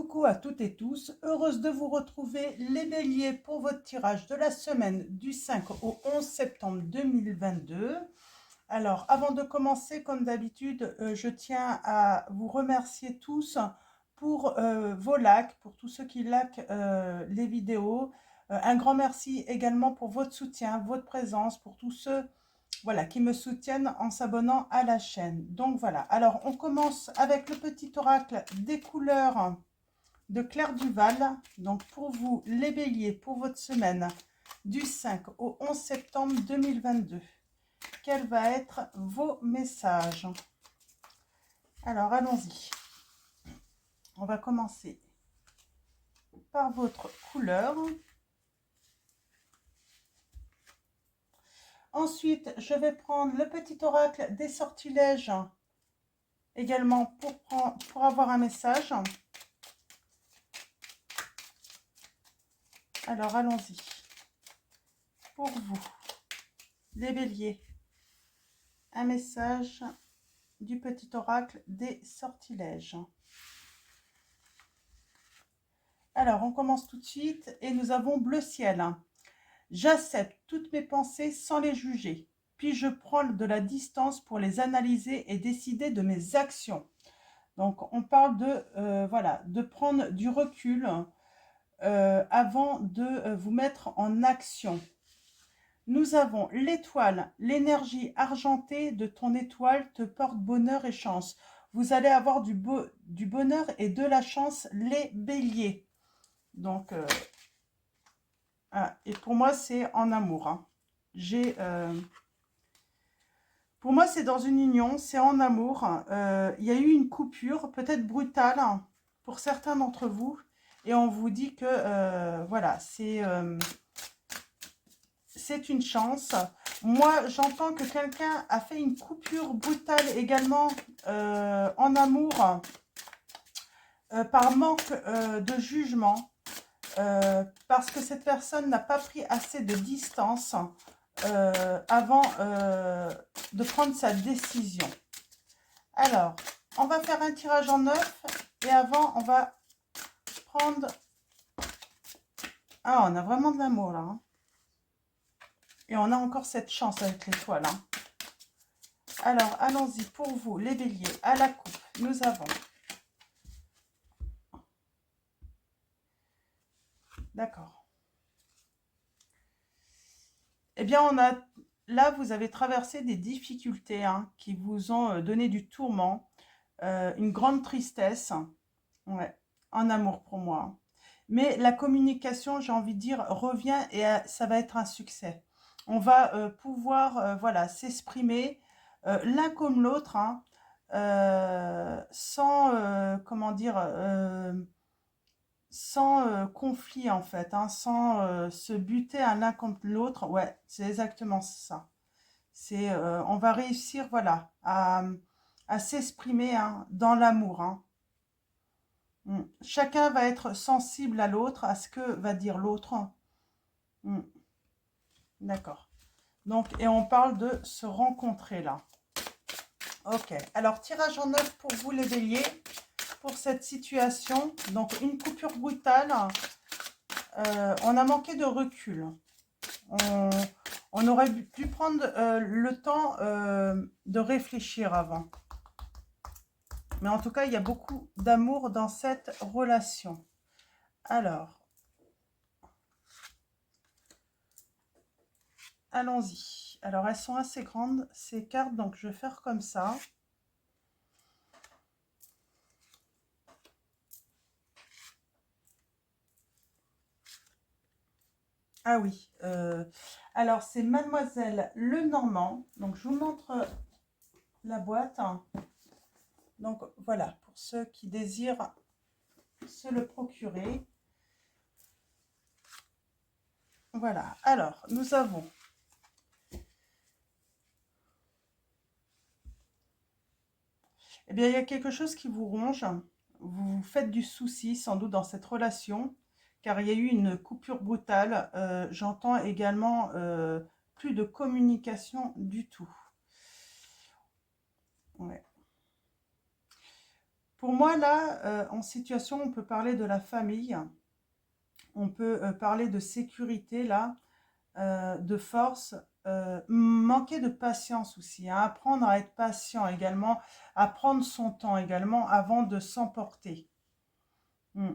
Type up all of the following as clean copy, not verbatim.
Coucou à toutes et tous, heureuse de vous retrouver les béliers pour votre tirage de la semaine du 5 au 11 septembre 2022. Alors avant de commencer, comme d'habitude, je tiens à vous remercier tous pour vos likes, pour tous ceux qui likent les vidéos. Un grand merci également pour votre soutien, votre présence, pour tous ceux voilà, qui me soutiennent en s'abonnant à la chaîne. Donc voilà, alors on commence avec le petit oracle des couleurs de Claire Duval. Donc pour vous, les béliers, pour votre semaine du 5 au 11 septembre 2022. Quels vont être vos messages? Alors allons-y. On va commencer par votre couleur. Ensuite, je vais prendre le petit oracle des sortilèges également pour avoir un message. Alors allons-y. Pour vous, les béliers, un message du petit oracle des sortilèges. Alors, on commence tout de suite et nous avons bleu ciel. J'accepte toutes mes pensées sans les juger, puis je prends de la distance pour les analyser et décider de mes actions. Donc, on parle de, voilà, de prendre du recul avant de vous mettre en action. Nous avons l'étoile, l'énergie argentée de ton étoile te porte bonheur et chance. Vous allez avoir du bonheur et de la chance, les béliers. Donc, et pour moi, c'est en amour. Hein. Pour moi, c'est dans une union, c'est en amour. Il y a eu une coupure, peut-être brutale, hein, pour certains d'entre vous. Et on vous dit que, voilà, c'est une chance. Moi, j'entends que quelqu'un a fait une coupure brutale également en amour par manque de jugement. Parce que cette personne n'a pas pris assez de distance avant de prendre sa décision. Alors, on va faire un tirage en 9 et avant, on va prendre... Ah, on a vraiment de l'amour là. Hein. Et on a encore cette chance avec l'étoile. Hein. Alors, allons-y pour vous, les béliers, à la coupe, nous avons... D'accord. Eh bien, là, vous avez traversé des difficultés hein, qui vous ont donné du tourment, une grande tristesse, ouais, en amour pour moi. Mais la communication, j'ai envie de dire, revient et ça va être un succès. On va pouvoir voilà, s'exprimer l'un comme l'autre, hein, sans, comment dire, sans conflit en fait, hein, sans se buter l'un contre l'autre. Ouais, c'est exactement ça. On va réussir, voilà, à s'exprimer hein, dans l'amour. Hein. Chacun va être sensible à l'autre, à ce que va dire l'autre. D'accord. Donc, et on parle de se rencontrer là. Ok. Alors, tirage en 9 pour vous les béliers, pour cette situation. Donc, une coupure brutale. On a manqué de recul. On aurait dû prendre le temps de réfléchir avant. Mais en tout cas, il y a beaucoup d'amour dans cette relation. Alors, allons-y. Alors, elles sont assez grandes, ces cartes, donc je vais faire comme ça. Ah oui. Alors, c'est Mademoiselle Lenormand. Donc, je vous montre la boîte. Donc, voilà, pour ceux qui désirent se le procurer. Voilà. Alors, nous avons... Eh bien, il y a quelque chose qui vous ronge. Vous vous faites du souci, sans doute, dans cette relation, car il y a eu une coupure brutale. J'entends également plus de communication du tout. Ouais. Pour moi, là, en situation, on peut parler de la famille, on peut parler de sécurité, là, de force, manquer de patience aussi, hein, apprendre à être patient également, à prendre son temps également avant de s'emporter. Mm.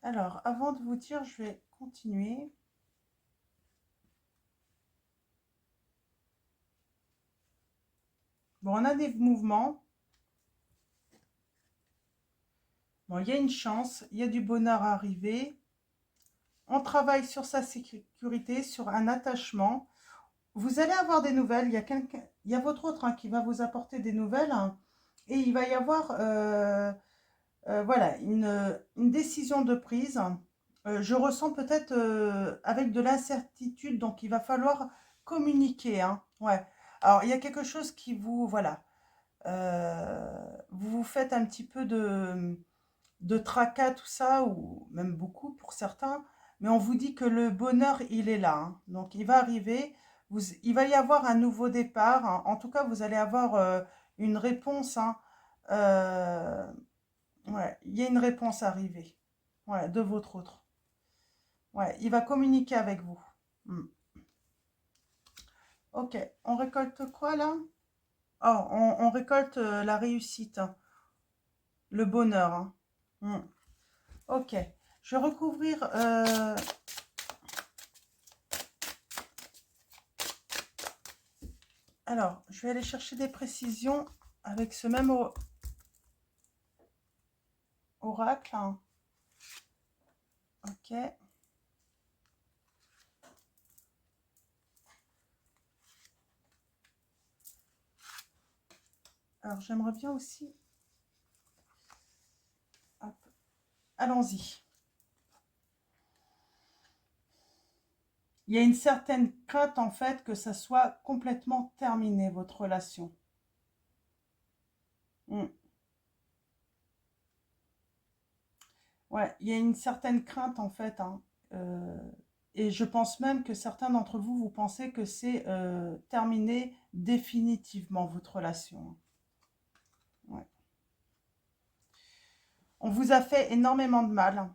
Alors, avant de vous dire, je vais continuer. Bon, on a des mouvements. Bon, il y a une chance, il y a du bonheur à arriver. On travaille sur sa sécurité, sur un attachement. Vous allez avoir des nouvelles. Il y a quelqu'un, il y a votre autre, hein, qui va vous apporter des nouvelles, hein, et il va y avoir voilà, une décision de prise. Je ressens peut-être avec de l'incertitude, donc il va falloir communiquer, hein. Ouais. Alors, il y a quelque chose qui vous, voilà, vous vous faites un petit peu de tracas, tout ça, ou même beaucoup pour certains, mais on vous dit que le bonheur, il est là, hein. Donc, il va arriver, il va y avoir un nouveau départ, hein. En tout cas, vous allez avoir une réponse, hein. Euh, ouais, il y a une réponse arrivée, ouais, de votre autre. Ouais, il va communiquer avec vous. Hmm. Ok, on récolte quoi là? Oh, on récolte la réussite, hein, le bonheur, hein. Hmm. Ok, je vais recouvrir. Alors, je vais aller chercher des précisions avec ce même oracle, hein. Ok. Alors, j'aimerais bien aussi. Hop, allons-y. Il y a une certaine crainte en fait que ça soit complètement terminé, votre relation. Hmm. Ouais, il y a une certaine crainte en fait, hein. Euh, et je pense même que certains d'entre vous, vous pensez que c'est terminé définitivement votre relation, hein. Ouais. On vous a fait énormément de mal.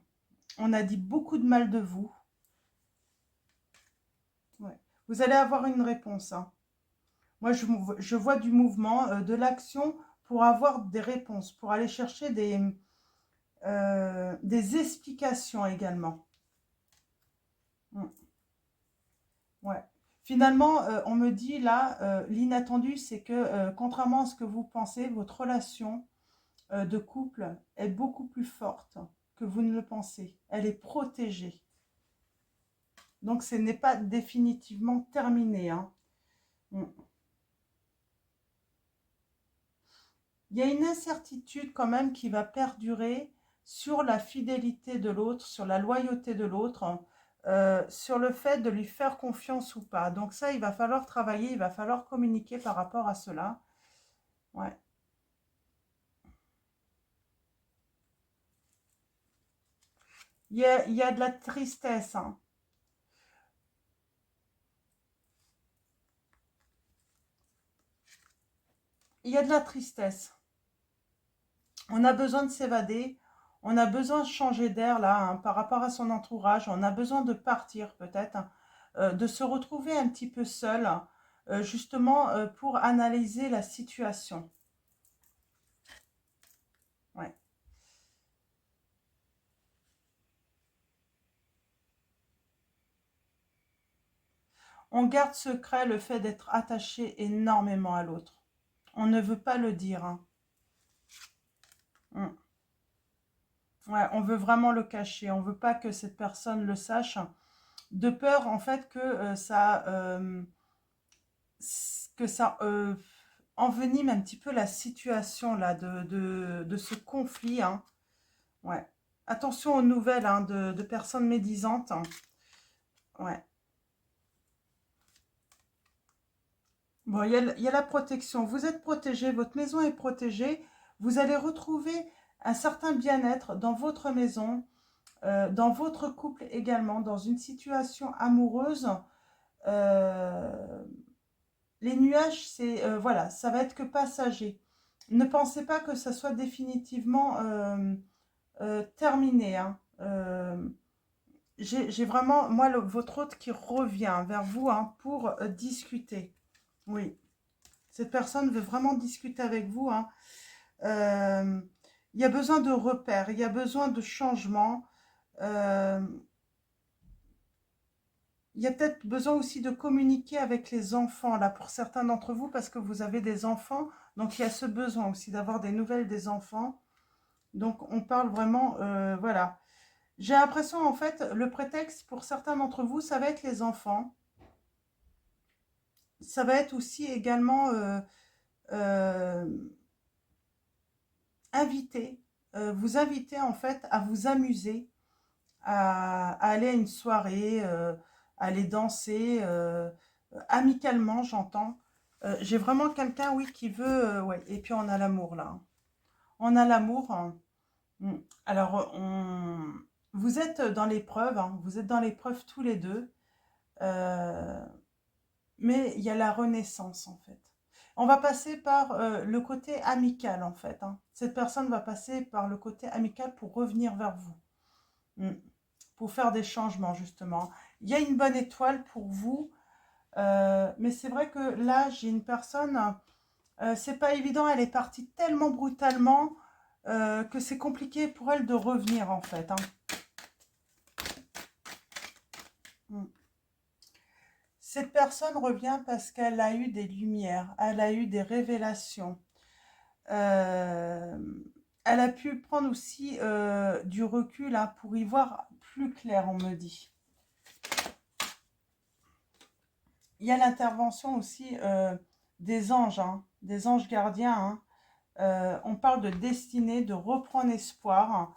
On a dit beaucoup de mal de vous. Ouais. Vous allez avoir une réponse, hein. Moi, je vois du mouvement, de l'action pour avoir des réponses, pour aller chercher des explications également. Mm. Ouais. Finalement, on me dit là, l'inattendu, c'est que contrairement à ce que vous pensez, votre relation de couple est beaucoup plus forte que vous ne le pensez. Elle est protégée. Donc, ce n'est pas définitivement terminé, hein. Mm. Il y a une incertitude quand même qui va perdurer sur la fidélité de l'autre, sur la loyauté de l'autre, sur le fait de lui faire confiance ou pas. Donc ça, il va falloir travailler, il va falloir communiquer par rapport à cela. Ouais. Il y a de la tristesse, hein. Il y a de la tristesse. On a besoin de s'évader. On a besoin de changer d'air là, hein, par rapport à son entourage. On a besoin de partir peut-être, hein, de se retrouver un petit peu seul, justement pour analyser la situation. Ouais. On garde secret le fait d'être attaché énormément à l'autre. On ne veut pas le dire, hein. Mm. Ouais, on veut vraiment le cacher. On veut pas que cette personne le sache, hein, de peur en fait que ça envenime un petit peu la situation là de ce conflit, hein. Ouais. Attention aux nouvelles, hein, de personnes médisantes, hein. Ouais. Bon, il y a la protection. Vous êtes protégé, votre maison est protégée. Vous allez retrouver un certain bien-être dans votre maison, dans votre couple également, dans une situation amoureuse. Euh, les nuages, c'est voilà, ça va être que passager. Ne pensez pas que ça soit définitivement terminé, hein. J'ai vraiment, moi, votre hôte qui revient vers vous, hein, pour discuter. Oui, cette personne veut vraiment discuter avec vous, hein. Euh, il y a besoin de repères, il y a besoin de changements. Euh, il y a peut-être besoin aussi de communiquer avec les enfants, là, pour certains d'entre vous, parce que vous avez des enfants. Donc, il y a ce besoin aussi d'avoir des nouvelles des enfants. Donc, on parle vraiment, voilà. J'ai l'impression, en fait, le prétexte pour certains d'entre vous, ça va être les enfants. Ça va être aussi également euh, inviter, vous inviter en fait à vous amuser, à aller à une soirée, à aller danser, amicalement, j'entends. J'ai vraiment quelqu'un, oui, qui veut, ouais. Et puis on a l'amour là, hein. On a l'amour, hein. Mm. Alors, vous êtes dans l'épreuve, hein, vous êtes dans l'épreuve tous les deux. Euh, Mais il y a la renaissance en fait. On va passer par le côté amical en fait, hein. Cette personne va passer par le côté amical pour revenir vers vous. Mm. Pour faire des changements justement. Il y a une bonne étoile pour vous, mais c'est vrai que là j'ai une personne, c'est pas évident, elle est partie tellement brutalement que c'est compliqué pour elle de revenir en fait, hein. Mm. Cette personne revient parce qu'elle a eu des lumières, elle a eu des révélations. Euh, Elle a pu prendre aussi du recul, hein, pour y voir plus clair, on me dit. Il y a l'intervention aussi des anges, hein, des anges gardiens, hein. On parle de destinée, de reprendre espoir,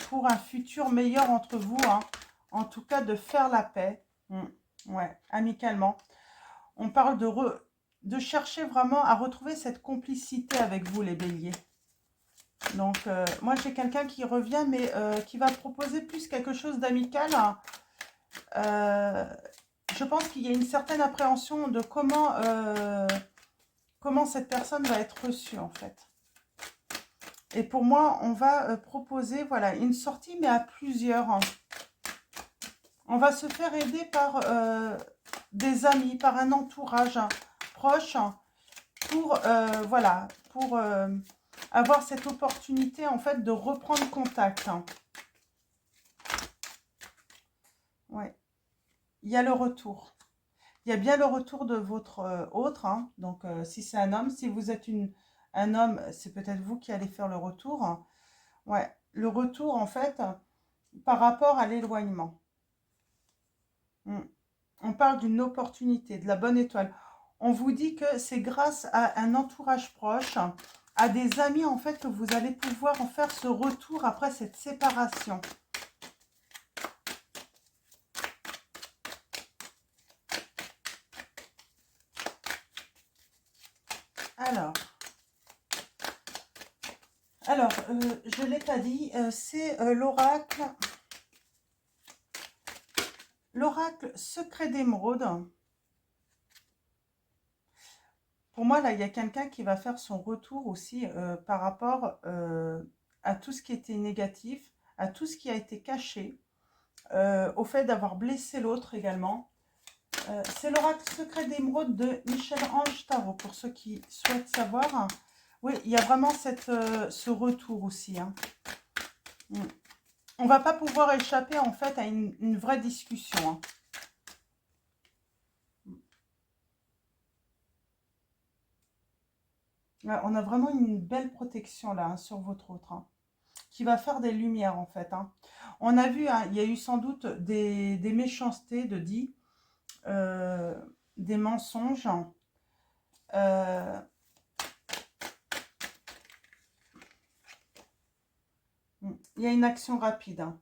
pour un futur meilleur entre vous, hein. En tout cas, de faire la paix. Mm. Ouais, amicalement. On parle de chercher vraiment à retrouver cette complicité avec vous, les béliers. Donc, moi, j'ai quelqu'un qui revient, mais qui va proposer plus quelque chose d'amical. Euh, je pense qu'il y a une certaine appréhension de comment cette personne va être reçue, en fait. Et pour moi, on va proposer, voilà, une sortie, mais à plusieurs, hein. On va se faire aider par des amis, par un entourage, hein, proche, hein, pour, voilà, pour avoir cette opportunité, en fait, de reprendre contact, hein. Ouais. Il y a le retour. Il y a bien le retour de votre autre, hein. Donc, si c'est un homme, si vous êtes un homme, c'est peut-être vous qui allez faire le retour, hein. Ouais, le retour, en fait, par rapport à l'éloignement. Mm. On parle d'une opportunité, de la bonne étoile. On vous dit que c'est grâce à un entourage proche, à des amis, en fait, que vous allez pouvoir en faire ce retour après cette séparation. Alors, je ne l'ai pas dit, c'est l'oracle. L'oracle secret d'émeraude. Pour moi, là, il y a quelqu'un qui va faire son retour aussi par rapport à tout ce qui était négatif, à tout ce qui a été caché, au fait d'avoir blessé l'autre également. C'est l'oracle secret d'émeraude de Michel-Ange Tarot, pour ceux qui souhaitent savoir. Oui, il y a vraiment ce retour aussi, hein. Mm. On ne va pas pouvoir échapper en fait à une vraie discussion, hein. Ouais, on a vraiment une belle protection là, hein, sur votre autre, hein, qui va faire des lumières en fait, hein. On a vu, hein, il y a eu sans doute des méchancetés de dit, euh, des mensonges. Euh, il y a une action rapide, hein.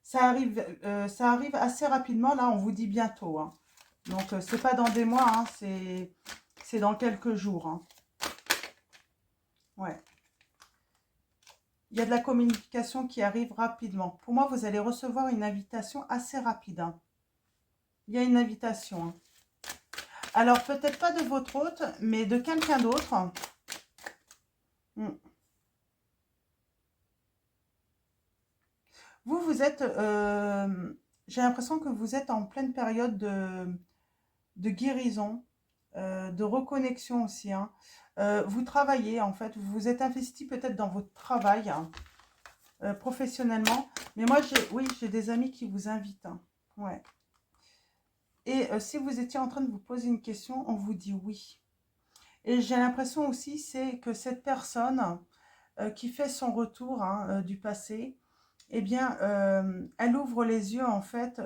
Ça arrive assez rapidement, là on vous dit bientôt, hein. Donc c'est pas dans des mois, hein, c'est dans quelques jours, hein. Ouais. Il y a de la communication qui arrive rapidement. Pour moi, vous allez recevoir une invitation assez rapide, hein. Il y a une invitation. Hein. Alors, peut-être pas de votre hôte, mais de quelqu'un d'autre. Hmm. Vous êtes... j'ai l'impression que vous êtes en pleine période de guérison, de reconnexion aussi. Hein. Vous travaillez, en fait. Vous vous êtes investi peut-être dans votre travail, hein, professionnellement. Mais moi, oui, j'ai des amis qui vous invitent. Hein. Ouais. Et si vous étiez en train de vous poser une question, on vous dit oui. Et j'ai l'impression aussi, c'est que cette personne qui fait son retour hein, du passé, eh bien, elle ouvre les yeux en fait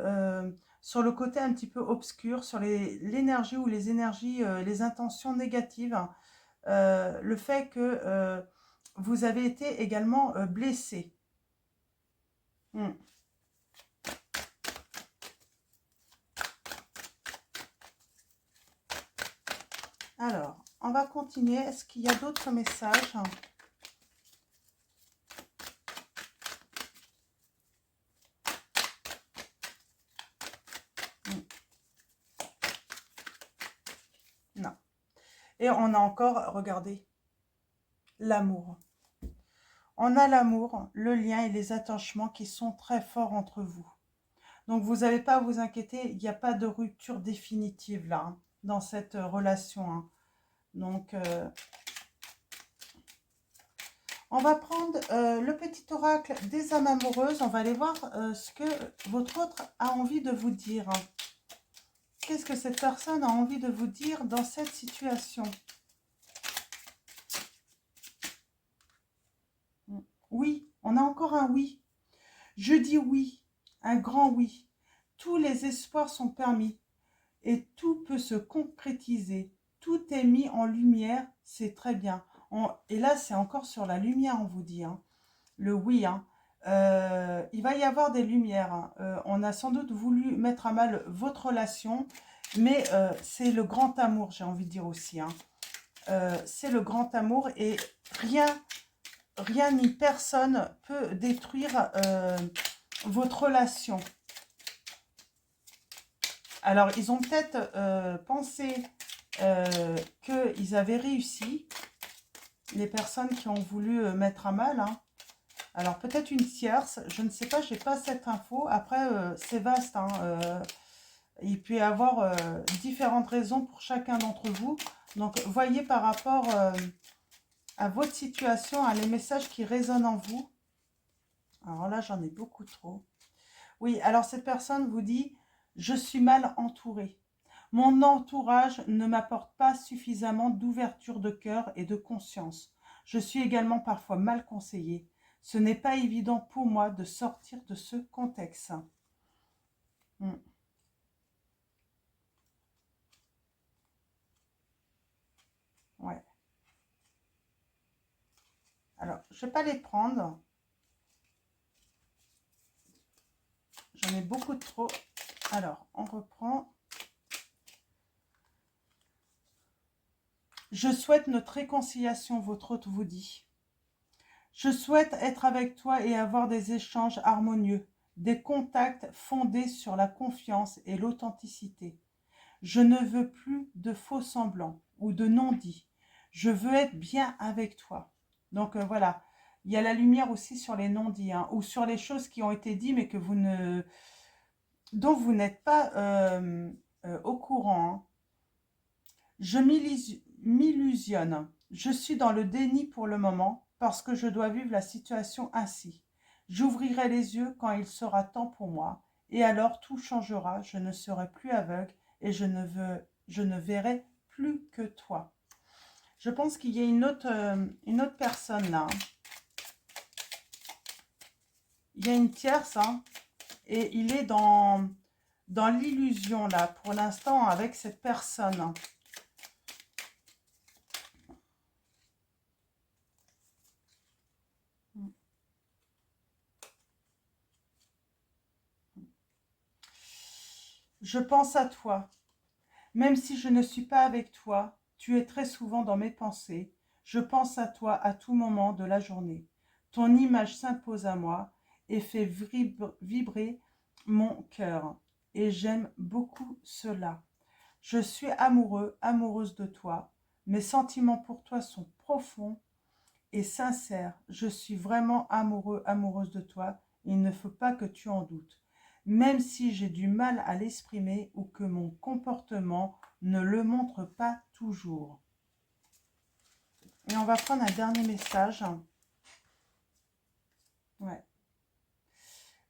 sur le côté un petit peu obscur, sur l'énergie ou les énergies, les intentions négatives, hein, le fait que vous avez été également blessé. Hmm. Alors, on va continuer. Est-ce qu'il y a d'autres messages? Hmm. Non. Et on a encore, regardez, l'amour. On a l'amour, le lien et les attachements qui sont très forts entre vous. Donc, vous n'avez pas à vous inquiéter, il n'y a pas de rupture définitive là, hein, dans cette relation. Hein. Donc, on va prendre le petit oracle des âmes amoureuses. On va aller voir ce que votre autre a envie de vous dire. Qu'est-ce que cette personne a envie de vous dire dans cette situation? Oui, on a encore un oui. Je dis oui, un grand oui. Tous les espoirs sont permis et tout peut se concrétiser. Tout est mis en lumière, c'est très bien. Et là, c'est encore sur la lumière, on vous dit. Hein. Le oui. Hein. Il va y avoir des lumières. Hein. On a sans doute voulu mettre à mal votre relation, mais c'est le grand amour, j'ai envie de dire aussi. Hein. C'est le grand amour et rien ni personne peut détruire votre relation. Alors, ils ont peut-être pensé qu'ils avaient réussi, les personnes qui ont voulu mettre à mal. Hein. Alors, peut-être une tierce, je ne sais pas, je n'ai pas cette info. Après, c'est vaste. Hein, il peut y avoir différentes raisons pour chacun d'entre vous. Donc, voyez par rapport à votre situation, à les messages qui résonnent en vous. Alors là, j'en ai beaucoup trop. Oui, alors cette personne vous dit « Je suis mal entourée. Mon entourage ne m'apporte pas suffisamment d'ouverture de cœur et de conscience. Je suis également parfois mal conseillée. Ce n'est pas évident pour moi de sortir de ce contexte. » Ouais. Alors, je ne vais pas les prendre. J'en ai beaucoup trop. Alors, on reprend. Je souhaite notre réconciliation, votre hôte vous dit. Je souhaite être avec toi et avoir des échanges harmonieux, des contacts fondés sur la confiance et l'authenticité. Je ne veux plus de faux semblants ou de non-dits. Je veux être bien avec toi. Donc voilà, il y a la lumière aussi sur les non-dits hein, ou sur les choses qui ont été dites mais que dont vous n'êtes pas au courant. Hein. Je m'illusionne. Je suis dans le déni pour le moment parce que je dois vivre la situation ainsi. J'ouvrirai les yeux quand il sera temps pour moi et alors tout changera. Je ne serai plus aveugle et je ne verrai plus que toi. Je pense qu'il y a une autre personne là. Il y a une tierce hein, et il est dans l'illusion là pour l'instant avec cette personne. Je pense à toi. Même si je ne suis pas avec toi, tu es très souvent dans mes pensées. Je pense à toi à tout moment de la journée. Ton image s'impose à moi et fait vibrer mon cœur. et j'aime beaucoup cela. Je suis amoureux, amoureuse de toi. Mes sentiments pour toi sont profonds et sincères. Je suis vraiment amoureux, amoureuse de toi. Il ne faut pas que tu en doutes. Même si j'ai du mal à l'exprimer ou que mon comportement ne le montre pas toujours. Et on va prendre un dernier message. Ouais.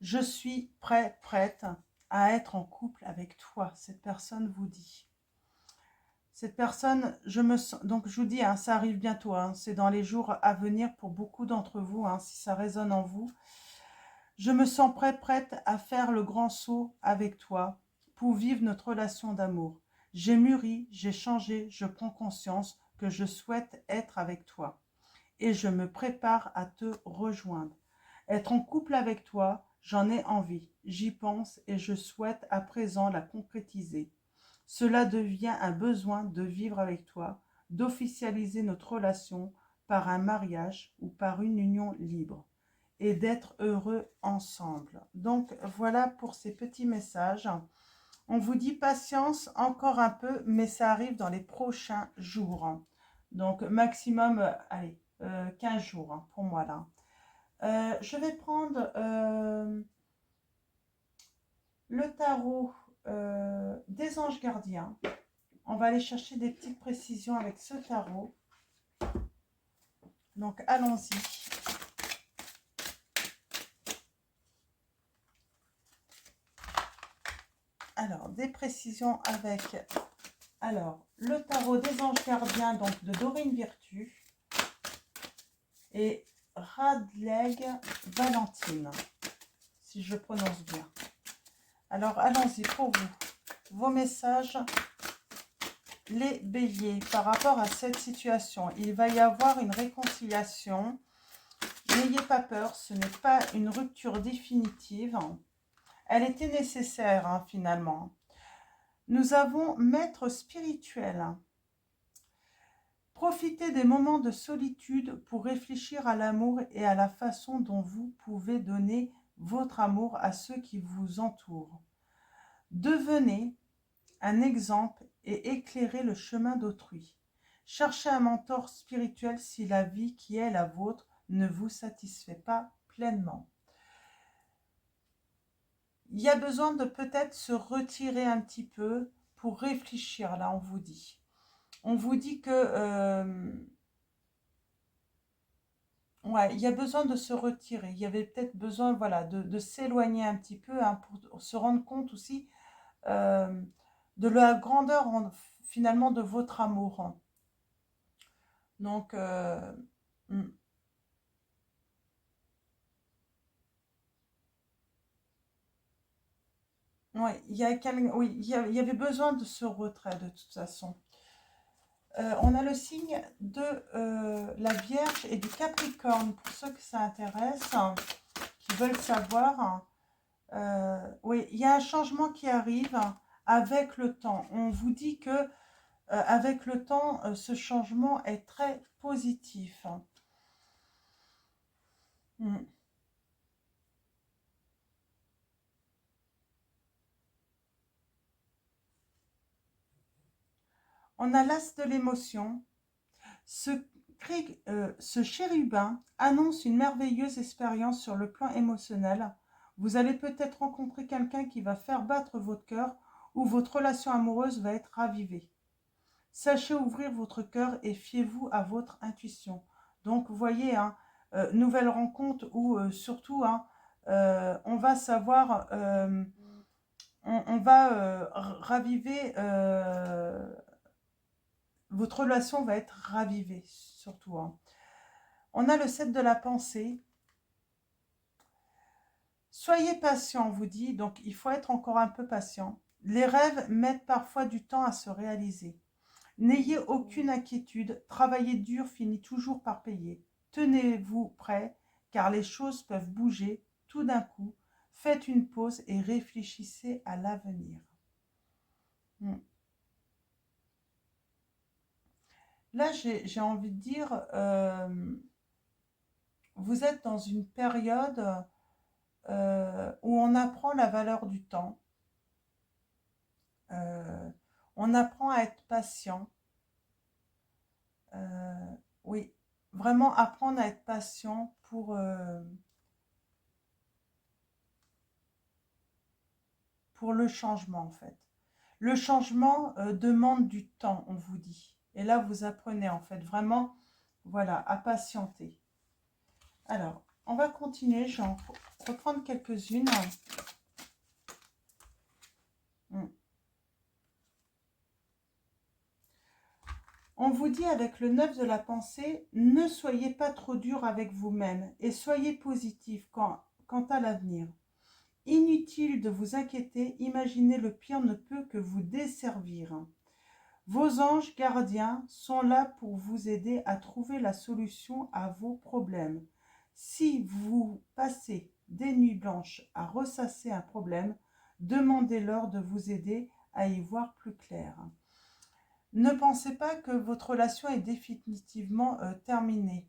Je suis prêt, prête à être en couple avec toi. Cette personne vous dit. Cette personne, je me sens, donc je vous dis, hein, ça arrive bientôt, hein, c'est dans les jours à venir pour beaucoup d'entre vous, hein, si ça résonne en vous. Je me sens prêt, prête à faire le grand saut avec toi pour vivre notre relation d'amour. J'ai mûri, j'ai changé, je prends conscience que je souhaite être avec toi et je me prépare à te rejoindre. Être en couple avec toi, j'en ai envie, j'y pense et je souhaite à présent la concrétiser. Cela devient un besoin de vivre avec toi, d'officialiser notre relation par un mariage ou par une union libre et d'être heureux ensemble. Donc voilà pour ces petits messages. On vous dit patience encore un peu, mais ça arrive dans les prochains jours. Donc maximum, allez, 15 jours pour moi là. Je vais prendre le tarot des anges gardiens. On va aller chercher des petites précisions avec ce tarot. Donc, allons-y. Alors, des précisions avec... Alors, le tarot des anges gardiens, donc de Dorine Virtue. Et Radleg Valentine, si je prononce bien. Alors, allons-y pour vous. Vos messages... Les béliers, par rapport à cette situation, il va y avoir une réconciliation. N'ayez pas peur, ce n'est pas une rupture définitive. Elle était nécessaire, hein, finalement. Nous avons maître spirituel. Profitez des moments de solitude pour réfléchir à l'amour et à la façon dont vous pouvez donner votre amour à ceux qui vous entourent. Devenez un exemple et éclairez le chemin d'autrui. Cherchez un mentor spirituel si la vie qui est la vôtre ne vous satisfait pas pleinement. Il y a besoin de peut-être se retirer un petit peu pour réfléchir, là on vous dit. On vous dit que ouais, il y a besoin de se retirer. Il y avait peut-être besoin, voilà, de s'éloigner un petit peu, hein, pour se rendre compte aussi euh, de la grandeur finalement de votre amour, hein. Donc, hmm, ouais, oui, il y avait besoin de ce retrait de toute façon. On a le signe de la Vierge et du Capricorne, pour ceux que ça intéresse, hein, qui veulent savoir. Oui, il y a un changement qui arrive, hein, avec le temps. On vous dit que avec le temps, ce changement est très positif. Mm. On a l'as de l'émotion. Ce, ce chérubin annonce une merveilleuse expérience sur le plan émotionnel. Vous allez peut-être rencontrer quelqu'un qui va faire battre votre cœur ou votre relation amoureuse va être ravivée. Sachez ouvrir votre cœur et fiez-vous à votre intuition. Donc, vous voyez, hein, nouvelle rencontre où surtout, hein, on va savoir, on va raviver, votre relation va être ravivée, surtout, hein. On a le 7 de la pensée. Soyez patient, on vous dit, donc il faut être encore un peu patient. Les rêves mettent parfois du temps à se réaliser. N'ayez aucune inquiétude, travailler dur finit toujours par payer. Tenez-vous prêt, car les choses peuvent bouger tout d'un coup. Faites une pause et réfléchissez à l'avenir. Là, j'ai envie de dire, vous êtes dans une période où on apprend la valeur du temps. On apprend à être patient. Oui, vraiment apprendre à être patient pour le changement, en fait. Le changement demande du temps, on vous dit. Et là, vous apprenez, en fait, vraiment, voilà, à patienter. Alors, on va continuer. Je vais en reprendre quelques-unes. On vous dit avec le 9 de la pensée, ne soyez pas trop dur avec vous-même et soyez positif quant à l'avenir. Inutile de vous inquiéter, imaginez le pire ne peut que vous desservir. Vos anges gardiens sont là pour vous aider à trouver la solution à vos problèmes. Si vous passez des nuits blanches à ressasser un problème, demandez-leur de vous aider à y voir plus clair. Ne pensez pas que votre relation est définitivement terminée.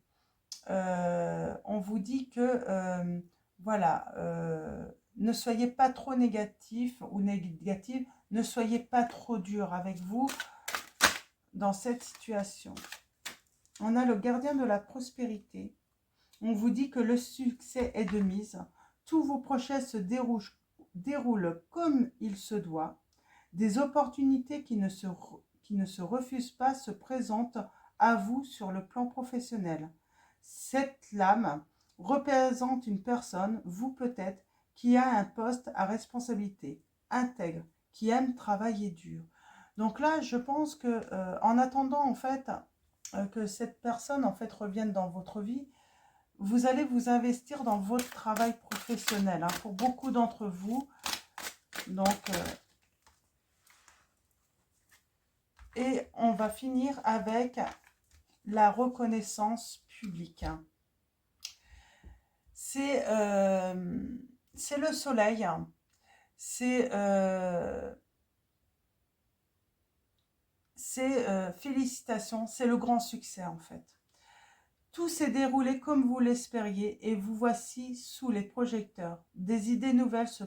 On vous dit que, voilà, ne soyez pas trop négatif ou négative, ne soyez pas trop dur avec vous dans cette situation. On a le gardien de la prospérité. On vous dit que le succès est de mise. Tous vos projets se déroulent comme il se doit. Des opportunités qui ne se refusent pas se présentent à vous sur le plan professionnel. Cette lame représente une personne, vous peut-être, qui a un poste à responsabilité, intègre, qui aime travailler dur. Donc là, je pense que en attendant en fait que cette personne en fait revienne dans votre vie, vous allez vous investir dans votre travail professionnel, hein, pour beaucoup d'entre vous. Donc et on va finir avec la reconnaissance publique. C'est le soleil, c'est félicitations, c'est le grand succès en fait. Tout s'est déroulé comme vous l'espériez et vous voici sous les projecteurs. Des idées nouvelles se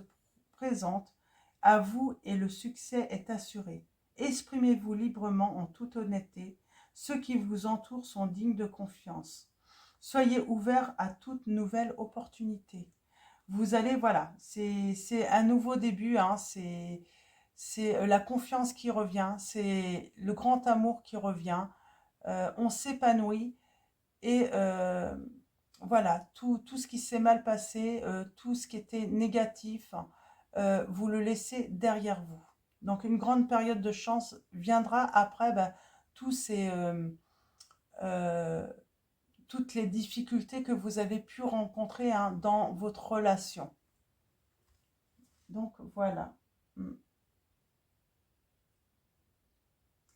présentent à vous et le succès est assuré. Exprimez-vous librement en toute honnêteté. Ceux qui vous entourent sont dignes de confiance. Soyez ouverts à toute nouvelle opportunité. Vous allez, voilà, c'est un nouveau début, hein, c'est la confiance qui revient, c'est le grand amour qui revient. On s'épanouit et voilà, tout ce qui s'est mal passé, tout ce qui était négatif, vous le laissez derrière vous. Donc une grande période de chance viendra après tous ces, toutes les difficultés que vous avez pu rencontrer, hein, dans votre relation. Donc voilà.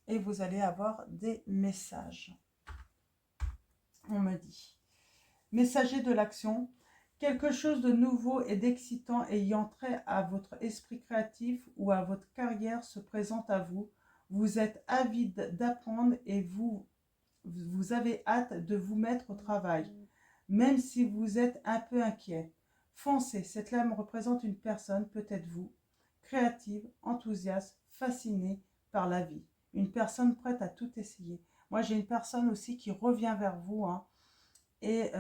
Et vous allez avoir des messages. On me dit. Messager de l'action. Quelque chose de nouveau et d'excitant ayant trait à votre esprit créatif ou à votre carrière se présente à vous. Vous êtes avide d'apprendre et vous avez hâte de vous mettre au travail, même si vous êtes un peu inquiet. Foncez, cette lame représente une personne, peut-être vous, créative, enthousiaste, fascinée par la vie. Une personne prête à tout essayer. Moi, j'ai une personne aussi qui revient vers vous, hein, et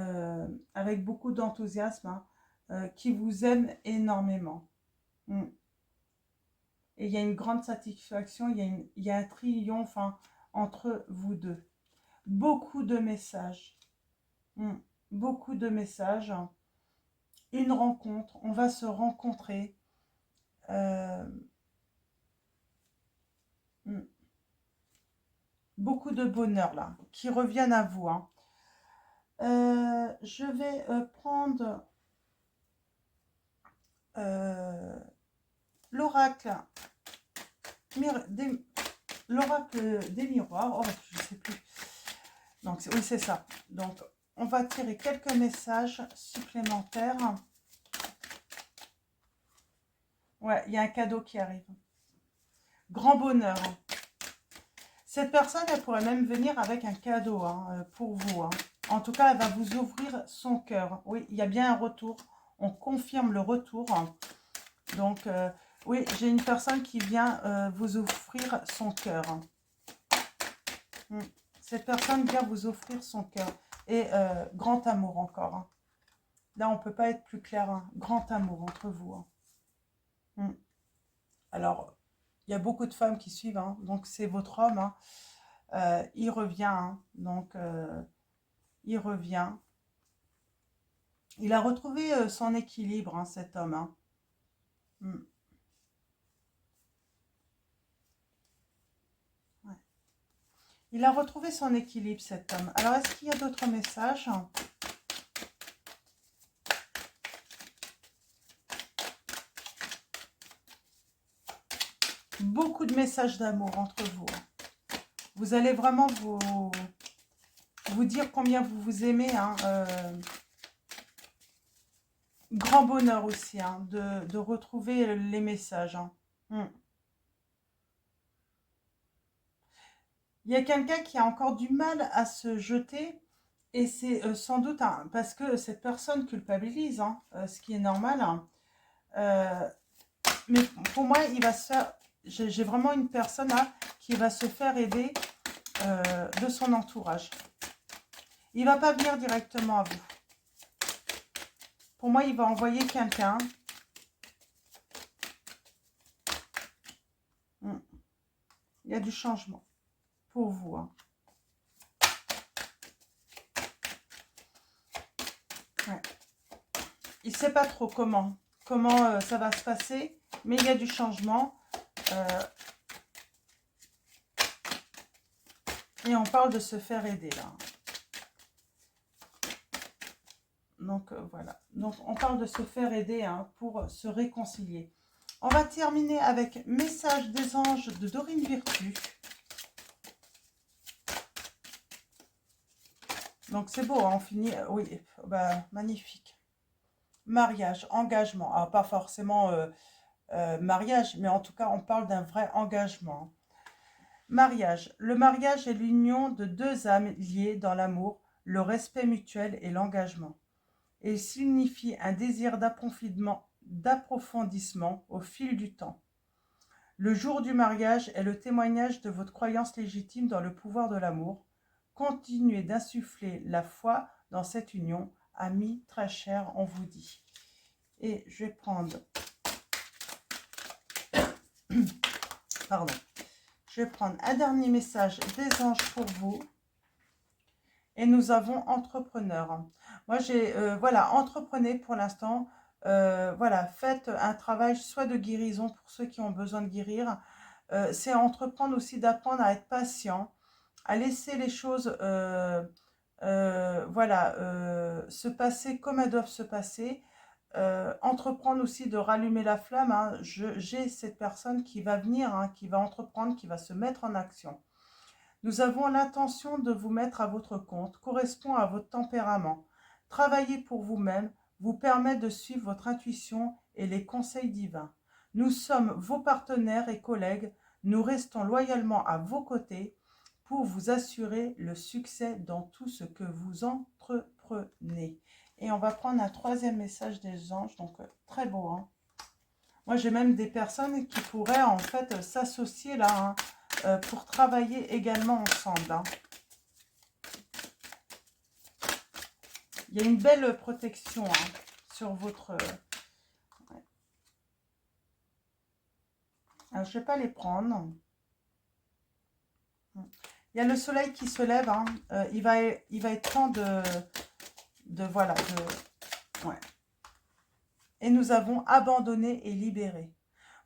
avec beaucoup d'enthousiasme, hein, qui vous aime énormément. Et il y a une grande satisfaction, il y a un triomphe, hein, entre vous deux. Beaucoup de messages. Beaucoup de messages. Une rencontre. On va se rencontrer. Beaucoup de bonheur là, qui reviennent à vous, hein. Je vais prendre l'oracle des miroirs. Oh, je ne sais plus. Donc, oui, c'est ça. Donc, on va tirer quelques messages supplémentaires. Ouais, il y a un cadeau qui arrive. Grand bonheur. Cette personne, elle pourrait même venir avec un cadeau, hein, pour vous, hein. En tout cas, elle va vous ouvrir son cœur. Oui, il y a bien un retour. On confirme le retour. Donc, Oui, j'ai une personne qui vient vous offrir son cœur. Cette personne vient vous offrir son cœur. Et grand amour encore. Hein. Là, on ne peut pas être plus clair. Hein. Grand amour entre vous. Hein. Alors, il y a beaucoup de femmes qui suivent. Hein. Donc, c'est votre homme. Hein. Il revient. Hein. Donc, il revient. Il a retrouvé son équilibre, hein, cet homme. Hein. Ouais. Il a retrouvé son équilibre, cet homme. Alors, est-ce qu'il y a d'autres messages? Beaucoup de messages d'amour entre vous. Vous allez vraiment vous dire combien vous vous aimez. Hein. Grand bonheur aussi, hein, de retrouver les messages. Hein. Il y a quelqu'un qui a encore du mal à se jeter. Et c'est sans doute parce que cette personne culpabilise, hein, ce qui est normal. Hein. Mais pour moi, il va se faire... J'ai vraiment une personne là qui va se faire aider de son entourage. Il ne va pas venir directement à vous. Pour moi, il va envoyer quelqu'un. Il y a du changement pour vous. Hein. Ouais. Il ne sait pas trop comment ça va se passer, mais il y a du changement. Et on parle de se faire aider là. Donc voilà. Donc on parle de se faire aider, hein, pour se réconcilier. On va terminer avec message des anges de Dorine Virtue. Donc c'est beau, hein, on finit. Oui, bah, magnifique. Mariage, engagement. Alors pas forcément mariage, mais en tout cas on parle d'un vrai engagement. Mariage. Le mariage est l'union de deux âmes liées dans l'amour, le respect mutuel et l'engagement. Et signifie un désir d'approfondissement au fil du temps. Le jour du mariage est le témoignage de votre croyance légitime dans le pouvoir de l'amour. Continuez d'insuffler la foi dans cette union. Amis très chers, on vous dit. Et je vais prendre... Pardon. Je vais prendre un dernier message des anges pour vous. Et nous avons entrepreneur. Moi, j'ai, voilà, entreprenez pour l'instant. Voilà, faites un travail soit de guérison pour ceux qui ont besoin de guérir. C'est entreprendre aussi d'apprendre à être patient, à laisser les choses, voilà, se passer comme elles doivent se passer. Entreprendre aussi de rallumer la flamme. Hein. J'ai cette personne qui va venir, hein, qui va entreprendre, qui va se mettre en action. Nous avons l'intention de vous mettre à votre compte, correspond à votre tempérament. Travailler pour vous-même vous permet de suivre votre intuition et les conseils divins. Nous sommes vos partenaires et collègues, nous restons loyalement à vos côtés pour vous assurer le succès dans tout ce que vous entreprenez. Et on va prendre un troisième message des anges, donc très beau. Hein. Moi, j'ai même des personnes qui pourraient en fait s'associer là, hein, pour travailler également ensemble. Hein. Il y a une belle protection, hein, sur votre... Ouais. Alors, je ne vais pas les prendre. Il y a le soleil qui se lève. Hein. Il va être temps voilà, ouais. Et nous avons abandonné et libéré.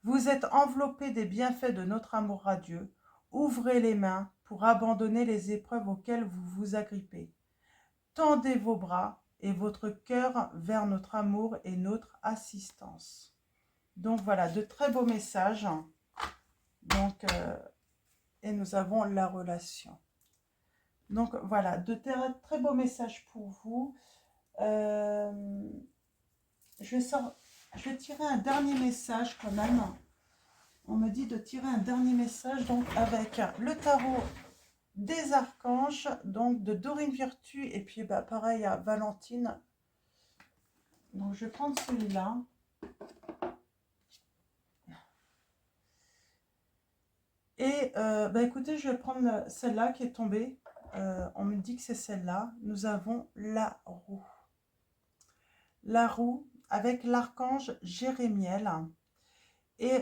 Vous êtes enveloppés des bienfaits de notre amour radieux. Ouvrez les mains pour abandonner les épreuves auxquelles vous vous agrippez. Tendez vos bras et votre cœur vers notre amour et notre assistance. Donc voilà, de très beaux messages. Donc, et nous avons la relation. Donc voilà, de très beaux messages pour vous. Je vais tirer un dernier message quand même. On me dit de tirer un dernier message, donc avec le tarot des archanges, donc de Dorine Virtue, et puis bah, pareil à Valentine. Donc je vais prendre celui-là. Et écoutez, je vais prendre celle-là qui est tombée. On me dit que c'est celle-là. Nous avons la roue. La roue avec l'archange Jérémiel. Et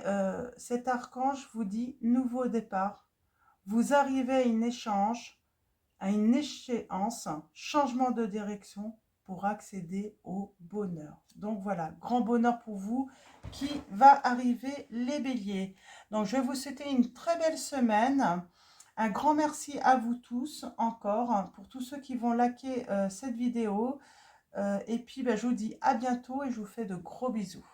cet archange vous dit nouveau départ. Vous arrivez à une échéance, changement de direction pour accéder au bonheur. Donc voilà, grand bonheur pour vous qui va arriver les béliers. Donc je vais vous souhaiter une très belle semaine. Un grand merci à vous tous encore pour tous ceux qui vont liker cette vidéo. Et puis je vous dis à bientôt et je vous fais de gros bisous.